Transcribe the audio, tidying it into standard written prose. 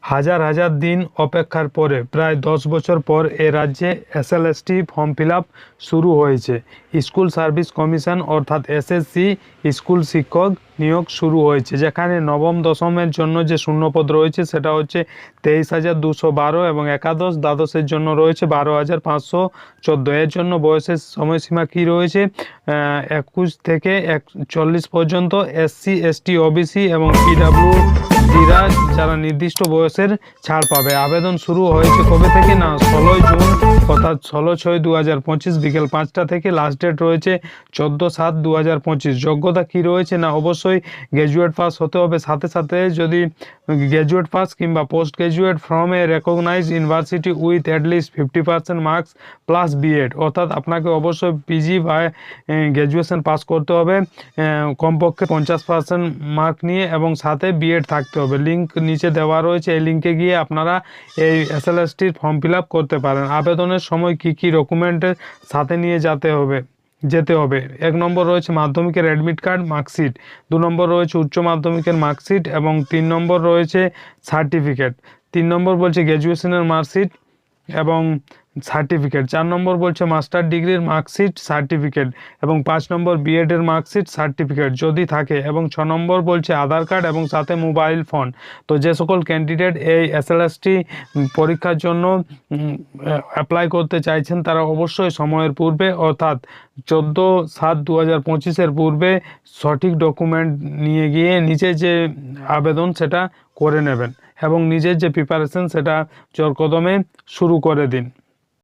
হাজার হাজার দিন অপেক্ষার পরে প্রায় 10 বছর পর এ রাজ্যে এসএলএসটি ফর্ম ফিল আপ শুরু হয়েছে। স্কুল সার্ভিস কমিশন অর্থাৎ এসএসসি স্কুল শিক্ষক নিয়োগ শুরু হয়েছে, যেখানে নবম দশমের জন্য যে শূন্যপদ রয়েছে সেটা হচ্ছে 23,212 এবং একাদশ দ্বাদশের জন্য রয়েছে 12,514। এর জন্য বয়সের সময়সীমা কী রয়েছে? 21 থেকে 40 পর্যন্ত। এসসি এসটি ওবিসি এবং পিডাব্লিউডিরা যারা নির্দিষ্ট বয়সের ছাড় পাবে। আবেদন শুরু হয়েছে কবে থেকে? না, 16 জুন অর্থাৎ 16/6/2025 বিকেল 5টা থেকে। লাস্ট ডেট রয়েছে 14/7/2025। যোগ্যতা কি রয়েছে? না, অবশ্যই গ্র্যাজুয়েট পাস হতে হবে। সাথে সাথে যদি গ্র্যাজুয়েট পাস কিংবা post graduate from a recognise university with at least 50% marks plus BEd, অর্থাৎ আপনাকে অবশ্যই পিজি বা গ্র্যাজুয়েশন পাস করতে হবে কমপক্ষে 50% মার্ক নিয়ে, এবং সাথে বিএড থাকতে হবে। লিঙ্ক নিচে দেওয়া রয়েছে, এই লিঙ্কে গিয়ে আপনারা এই এসএলএসটির ফর্ম ফিল আপ করতে পারেন। আবেদনের সময় কি কি ডকুমেন্টের সাথে নিয়ে যেতে হবে? 1 নম্বর রয়েছে মাধ্যমিকের অ্যাডমিট কার্ড, মার্কশিট। 2 নম্বর রয়েছে উচ্চ মাধ্যমিকের মার্কশিট, এবং 3 নম্বর রয়েছে সার্টিফিকেট। 3 নম্বর বলছে গ্র্যাজুয়েশনের মার্কশিট এবং সার্টিফিকেট। 4 নম্বর বলছে মাস্টার ডিগ্রির মার্কশিট সার্টিফিকেট, এবং 5 নম্বর বিএডের মার্কশিট সার্টিফিকেট যদি থাকে, এবং 6 নম্বর বলছে আধার কার্ড এবং সাথে মোবাইল ফোন। তো যে সকল ক্যান্ডিডেট এই এসএলএসটি পরীক্ষার জন্য অ্যাপ্লাই করতে চাইছেন তারা অবশ্যই সময়ের পূর্বে অর্থাৎ 14/7/2025 পূর্বে সঠিক ডকুমেন্ট নিয়ে গিয়ে নিজের যে আবেদন সেটা করে নেবেন, এবং নিজের যে প্রিপারেশন সেটা জোরকদমে শুরু করে দিন।